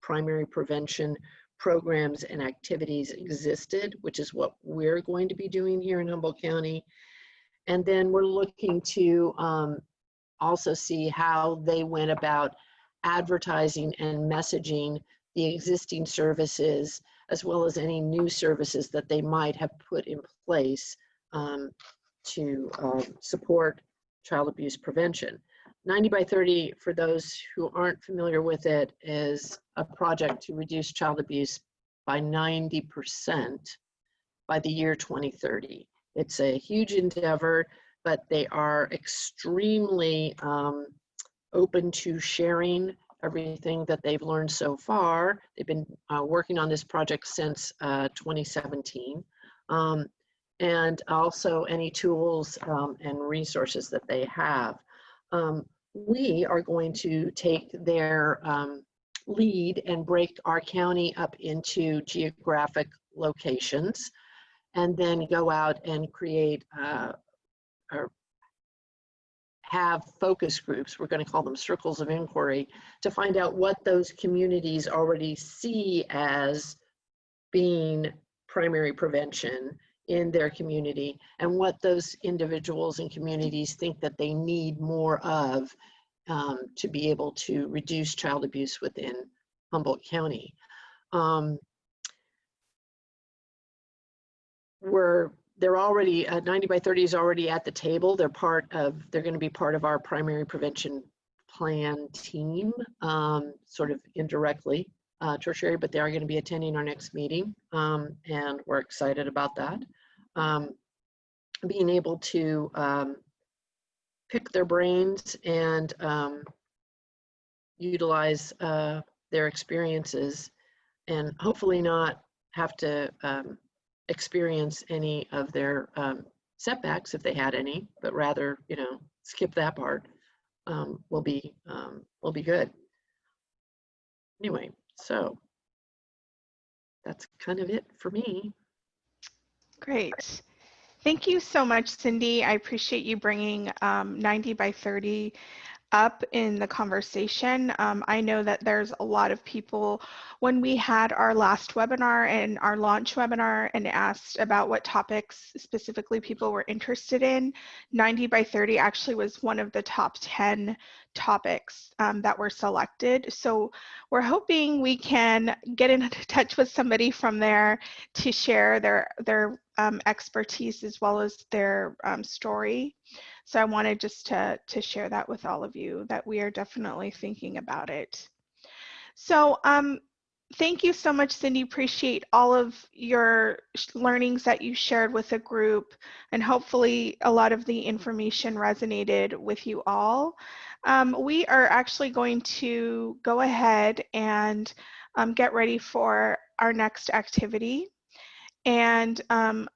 primary prevention programs and activities existed, which is what we're going to be doing here in Humboldt County. And then we're looking to also see how they went about advertising and messaging the existing services, as well as any new services that they might have put in place to support child abuse prevention. 90 by 30, for those who aren't familiar with it, is a project to reduce child abuse by 90% by the year 2030. It's a huge endeavor, but they are extremely open to sharing everything that they've learned so far. They've been working on this project since 2017. And also any tools and resources that they have. We are going to take their lead and break our county up into geographic locations, and then go out and create or have focus groups. We're going to call them circles of inquiry, to find out what those communities already see as being primary prevention in their community, and what those individuals and communities think that they need more of to be able to reduce child abuse within Humboldt County. They're already, 90 by 30 is already at the table. They're going to be part of our primary prevention plan team, sort of indirectly, tertiary, but they are going to be attending our next meeting, and we're excited about that. Being able to pick their brains and utilize their experiences, and hopefully not have to experience any of their setbacks, if they had any, but rather, skip that part, will be good. Anyway, so that's kind of it for me. Great. Thank you so much, Cindy. I appreciate you bringing 90 by 30 up in the conversation. I know that there's a lot of people, when we had our last webinar and our launch webinar and asked about what topics specifically people were interested in, 90 by 30 actually was one of the top 10 topics that were selected. So we're hoping we can get in touch with somebody from there to share their expertise as well as their story. So I wanted just to share that with all of you, that we are definitely thinking about it. So thank you so much, Cindy. Appreciate all of your learnings that you shared with the group, and hopefully a lot of the information resonated with you all. We are actually going to go ahead and get ready for our next activity. And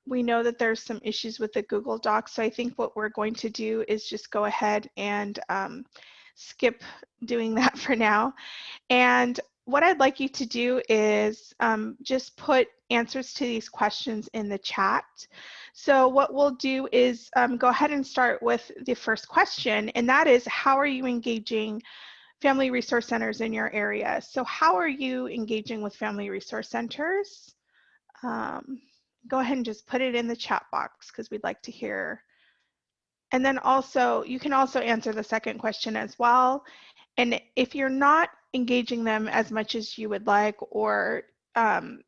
we know that there's some issues with the Google Docs, so I think what we're going to do is just go ahead and skip doing that for now. And what I'd like you to do is just put answers to these questions in the chat. So what we'll do is go ahead and start with the first question, and that is, how are you engaging family resource centers in your area? So how are you engaging with family resource centers? Go ahead and just put it in the chat box, because we'd like to hear. And then also, you can also answer the second question as well. And if you're not engaging them as much as you would like, or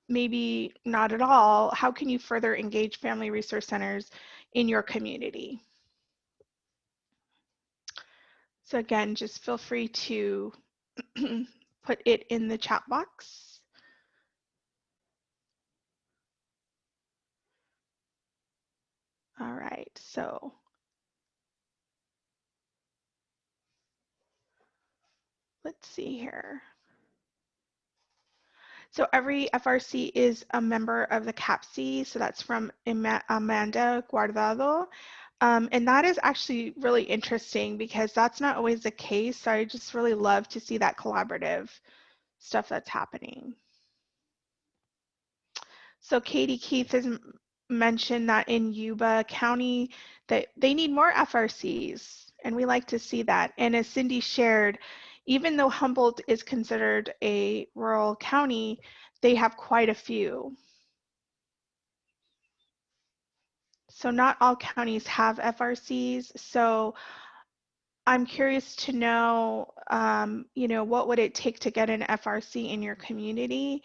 maybe not at all, how can you further engage family resource centers in your community? So again, just feel free to put it in the chat box. All right, so let's see here. So every FRC is a member of the CAPC, so that's from Amanda Guardado. And that is actually really interesting, because that's not always the case. So I just really love to see that collaborative stuff that's happening. So Katie Keith has mentioned that in Yuba County that they need more FRCs, and we like to see that. And as Cindy shared, even though Humboldt is considered a rural county, they have quite a few. So not all counties have FRCs. So I'm curious to know, what would it take to get an FRC in your community?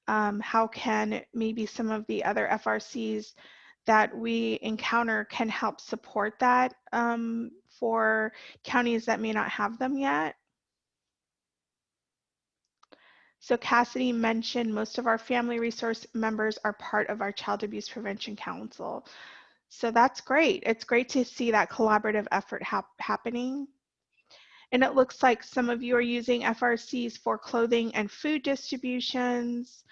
How can maybe some of the other FRCs that we encounter can help support that for counties that may not have them yet? So Cassidy mentioned most of our family resource members are part of our Child Abuse Prevention Council. So that's great. It's great to see that collaborative effort happening. And it looks like some of you are using FRCs for clothing and food distributions.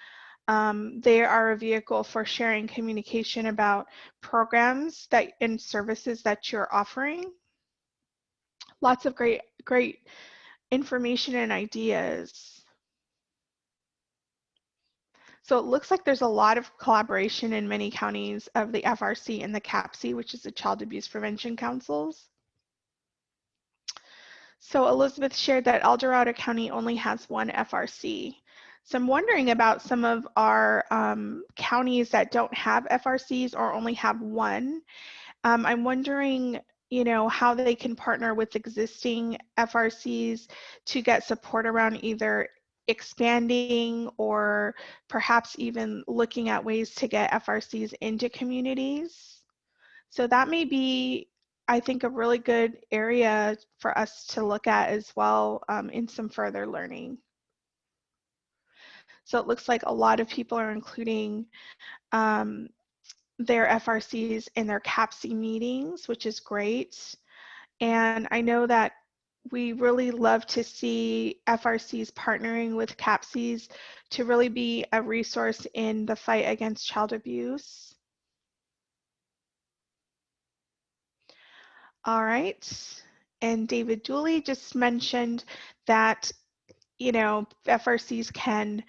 They are a vehicle for sharing communication about programs and services that you're offering. Lots of great information and ideas. So it looks like there's a lot of collaboration in many counties of the FRC and the CAPC, which is the Child Abuse Prevention Councils. So Elizabeth shared that El Dorado County only has one FRC. So I'm wondering about some of our counties that don't have FRCs or only have one. I'm wondering, how they can partner with existing FRCs to get support around either expanding or perhaps even looking at ways to get FRCs into communities. So that may be, I think, a really good area for us to look at as well in some further learning. So it looks like a lot of people are including their FRCs in their CAPC meetings, which is great. And I know that we really love to see FRCs partnering with CAPCs to really be a resource in the fight against child abuse. All right. And David Dooley just mentioned that, FRCs can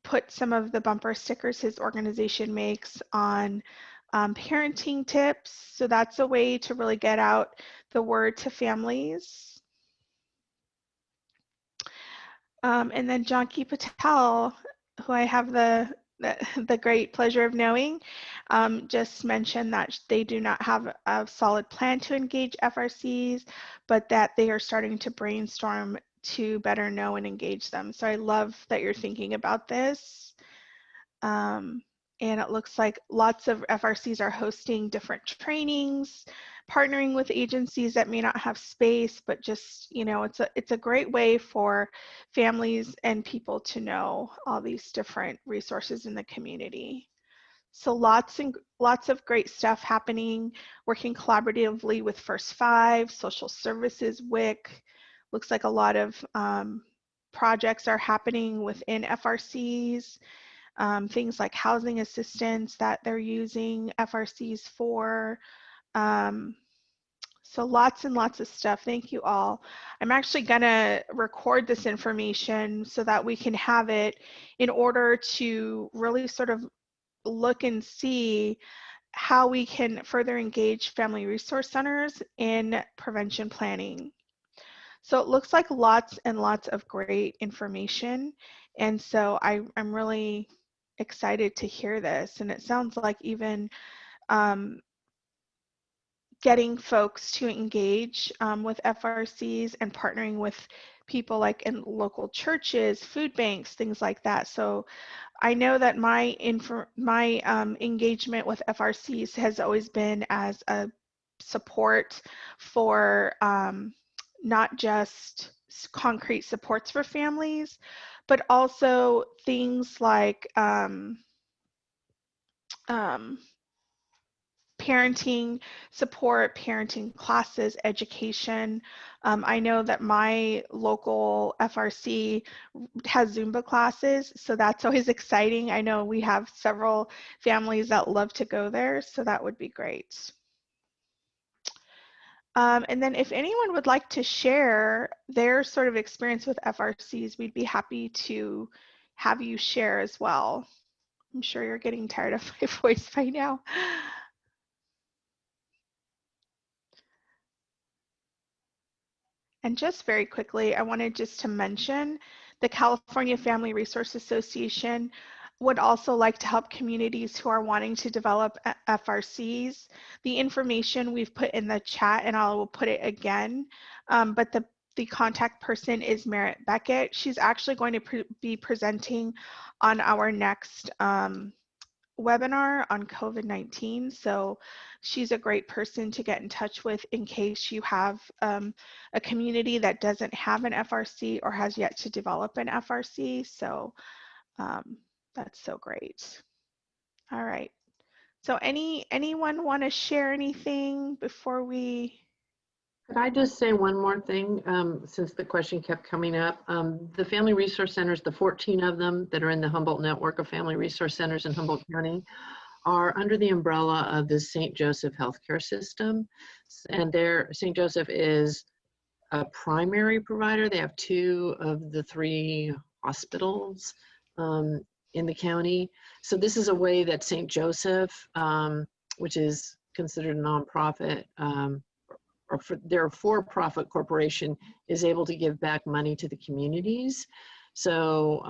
put some of the bumper stickers his organization makes on parenting tips. So that's a way to really get out the word to families. And then Janki Patel, who I have the great pleasure of knowing, just mentioned that they do not have a solid plan to engage FRCs, but that they are starting to brainstorm to better know and engage them. So I love that you're thinking about this. And it looks like lots of FRCs are hosting different trainings, partnering with agencies that may not have space, but just, it's a great way for families and people to know all these different resources in the community. So lots of great stuff happening, working collaboratively with First Five, social services, WIC. Looks like a lot of projects are happening within FRCs. Things like housing assistance that they're using FRCs for. So lots and lots of stuff. Thank you all. I'm actually going to record this information so that we can have it in order to really sort of look and see how we can further engage family resource centers in prevention planning. So it looks like lots and lots of great information. And so I'm really excited to hear this. And it sounds like even getting folks to engage with FRCs and partnering with people like in local churches, food banks, things like that. So I know that my engagement with FRCs has always been as a support for not just concrete supports for families, but also things like parenting support, parenting classes, education. I know that my local FRC has Zumba classes, so that's always exciting. I know we have several families that love to go there, so that would be great. And then if anyone would like to share their sort of experience with FRCs, we'd be happy to have you share as well. I'm sure you're getting tired of my voice by now. And just very quickly, I wanted just to mention the California Family Resource Association would also like to help communities who are wanting to develop FRCs. The information we've put in the chat, and I will put it again, but the contact person is Merritt Beckett. She's actually going to be presenting on our next webinar on COVID-19. So she's a great person to get in touch with in case you have a community that doesn't have an FRC or has yet to develop an FRC. So that's so great. All right. So anyone want to share anything before we Could I just say one more thing, since the question kept coming up? The Family Resource Centers, the 14 of them that are in the Humboldt network of Family Resource Centers in Humboldt County, are under the umbrella of the St. Joseph healthcare system. And St. Joseph is a primary provider. They have 2 of the 3 hospitals in the county. So this is a way that St. Joseph, which is considered a nonprofit, their for-profit corporation, is able to give back money to the communities. So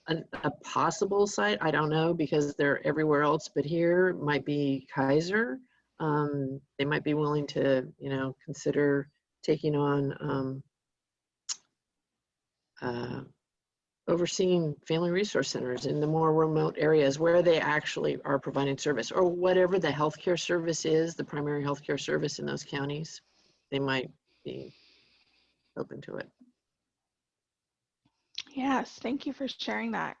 a possible site, I don't know, because they're everywhere else, but here might be Kaiser. They might be willing to, consider taking on overseeing family resource centers in the more remote areas where they actually are providing service, or whatever the healthcare service is, the primary healthcare service in those counties. They might be open to it. Yes, thank you for sharing that.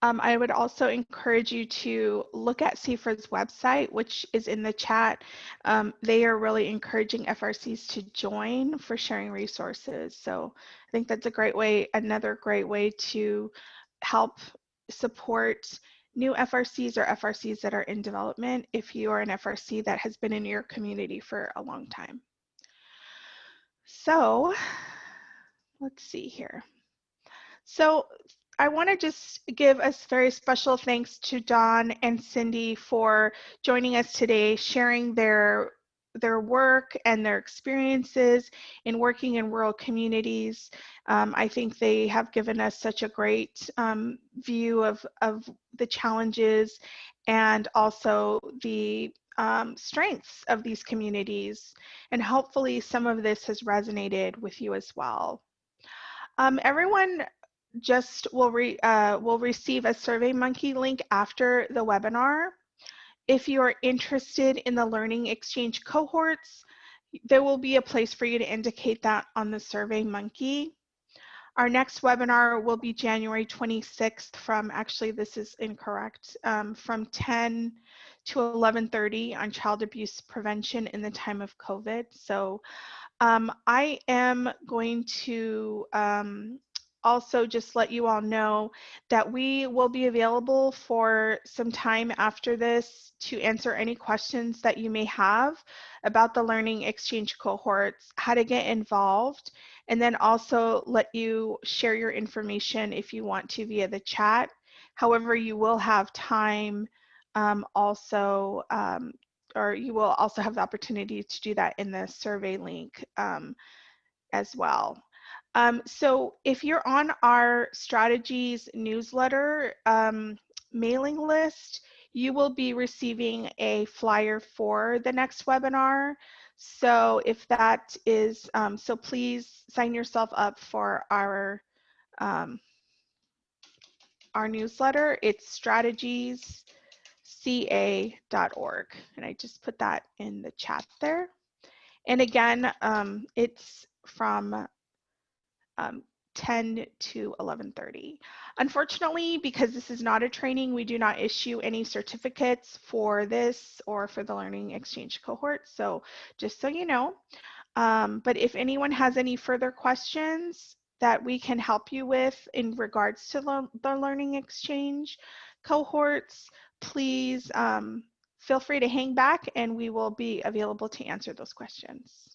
I would also encourage you to look at CFRA's website, which is in the chat. They are really encouraging FRCs to join for sharing resources. So I think that's a great way, another great way to help support new FRCs or FRCs that are in development if you are an FRC that has been in your community for a long time. So let's see here. So I want to just give a very special thanks to Dawn and Cindy for joining us today, sharing their work and their experiences in working in rural communities. I think they have given us such a great view of the challenges and also the strengths of these communities. And hopefully some of this has resonated with you as well. Everyone just will receive a SurveyMonkey link after the webinar. If you are interested in the learning exchange cohorts, there will be a place for you to indicate that on the SurveyMonkey. Our next webinar will be January 26th from, actually this is incorrect, from 10 to 11:30 on child abuse prevention in the time of COVID. So I am going to also just let you all know that we will be available for some time after this to answer any questions that you may have about the learning exchange cohorts, how to get involved, and then also let you share your information if you want to via the chat. However, you will have time or you will also have the opportunity to do that in the survey link as well. So if you're on our strategies newsletter mailing list, you will be receiving a flyer for the next webinar. So if that is, so please sign yourself up for our newsletter. It's strategiesca.org. And I just put that in the chat there. And again, it's from 10 to 11:30. Unfortunately, because this is not a training, we do not issue any certificates for this or for the learning exchange cohort. So just so you know, but if anyone has any further questions that we can help you with in regards to the learning exchange cohorts, please feel free to hang back and we will be available to answer those questions.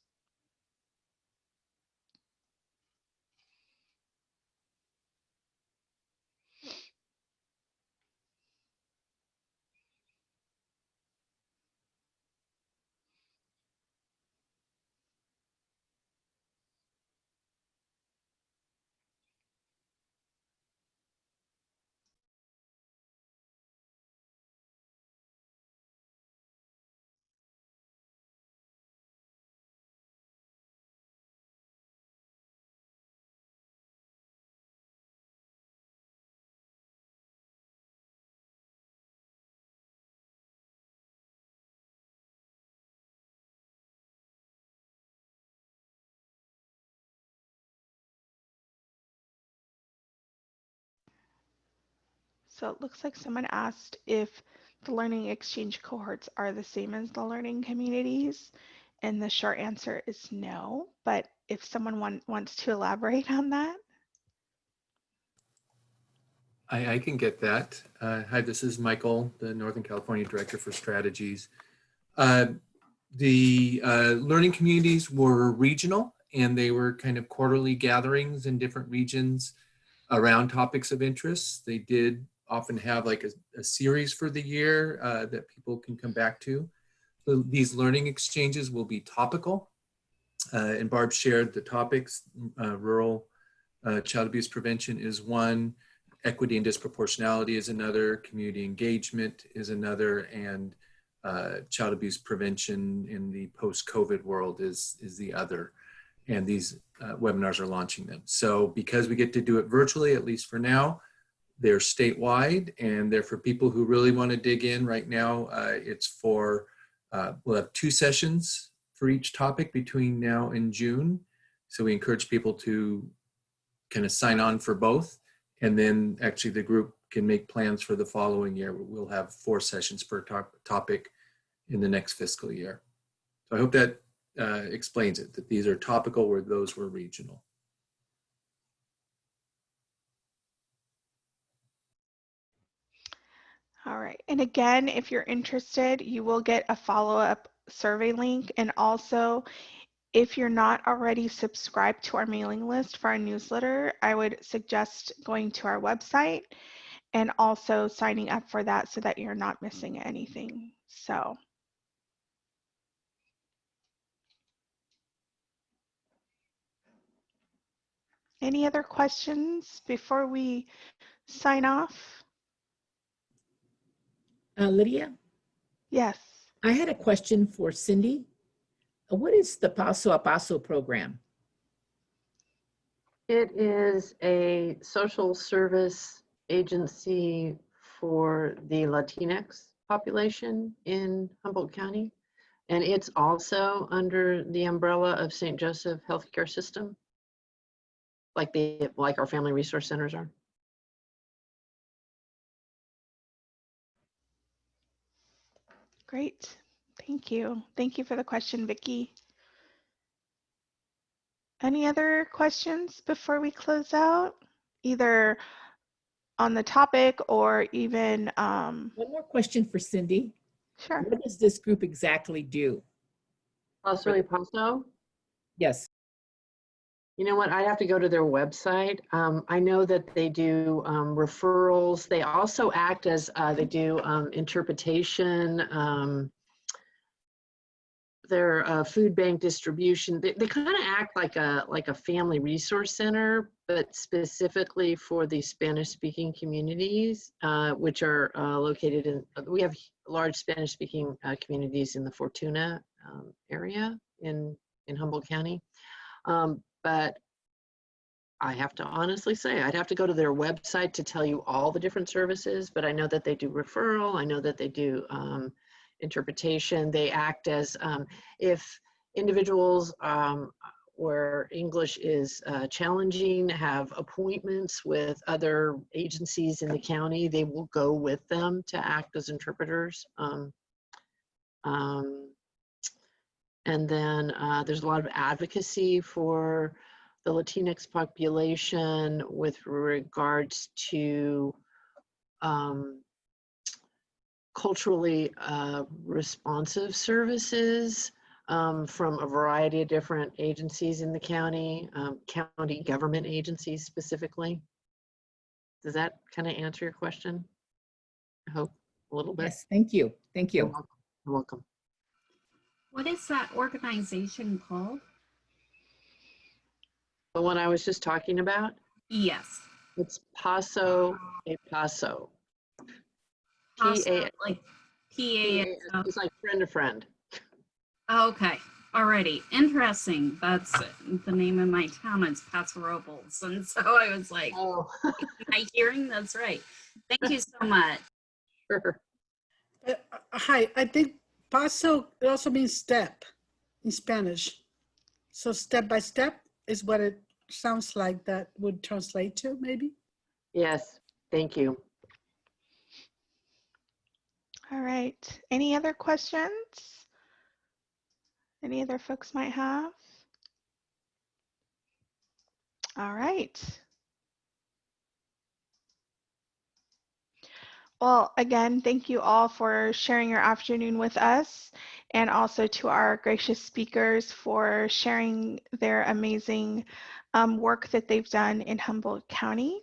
So it looks like someone asked if the learning exchange cohorts are the same as the learning communities. And the short answer is no, but if someone wants to elaborate on that. I can get that. Hi, this is Michael, the Northern California Director for Strategies. The learning communities were regional, and they were kind of quarterly gatherings in different regions around topics of interest. They did often have like a series for the year that people can come back to. So these learning exchanges will be topical, and Barb shared the topics. Rural child abuse prevention is one, equity and disproportionality is another, community engagement is another, and child abuse prevention in the post-COVID world is the other. And these webinars are launching them. So because we get to do it virtually, at least for now, they're statewide, and they're for people who really want to dig in. Right now, it's for, we'll have 2 sessions for each topic between now and June. So we encourage people to kind of sign on for both. And then actually the group can make plans for the following year. We'll have 4 sessions per topic in the next fiscal year. So I hope that explains it, that these are topical where those were regional. All right. And again, if you're interested, you will get a follow-up survey link. And also, if you're not already subscribed to our mailing list for our newsletter, I would suggest going to our website and also signing up for that so that you're not missing anything. So. Any other questions before we sign off? Lydia, Yes. I had a question for Cindy. What is the Paso a Paso program? It is a social service agency for the Latinx population in Humboldt County. And it's also under the umbrella of St. Joseph Healthcare System, like our family resource centers are. Great. Thank you. Thank you for the question, Vicki. Any other questions before we close out? Either on the topic or even, One more question for Cindy. sure. What does this group exactly do? Paso a Paso. Yes. You know what? I have to go to their website. I know that they do referrals. They also act as they do interpretation. Their food bank distribution. They kind of act like a family resource center, but specifically for the Spanish-speaking communities, which are located in. We have large Spanish-speaking communities in the Fortuna area in Humboldt County. But I have to honestly say, I'd have to go to their website to tell you all the different services, but I know that they do referral. I know that they do interpretation. They act as, if individuals where English is challenging have appointments with other agencies in the county, they will go with them to act as interpreters. And then there's a lot of advocacy for the Latinx population with regards to culturally responsive services from a variety of different agencies in the county, county government agencies specifically. Does that kind of answer your question? I hope a little bit. Yes, thank you. Thank You're you. welcome. You're welcome. What is that organization called? The one I was just talking about, Yes. it's Paso a Paso. Paso, P-A-S. like PASO. It's like friend to friend. Okay. Alrighty. Interesting. That's the name of my town. It's Paso Robles. And so I was like, Oh, am I hearing? That's right. Thank you so much. sure. Hi, I think paso, it also means step in Spanish. So step by step is what it sounds like that would translate to, maybe? Yes, thank you. All right. Any other questions? any other folks might have? All right. Well, again, thank you all for sharing your afternoon with us, and also to our gracious speakers for sharing their amazing work that they've done in Humboldt County.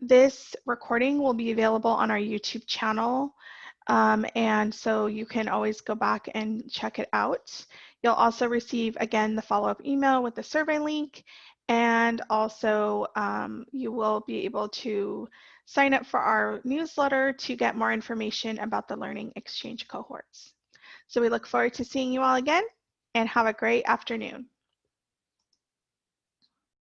This recording will be available on our YouTube channel, and so you can always go back and check it out. You'll also receive, again, the follow-up email with the survey link, and also you will be able to sign up for our newsletter to get more information about the Learning Exchange cohorts. So we look forward to seeing you all again, and have a great afternoon.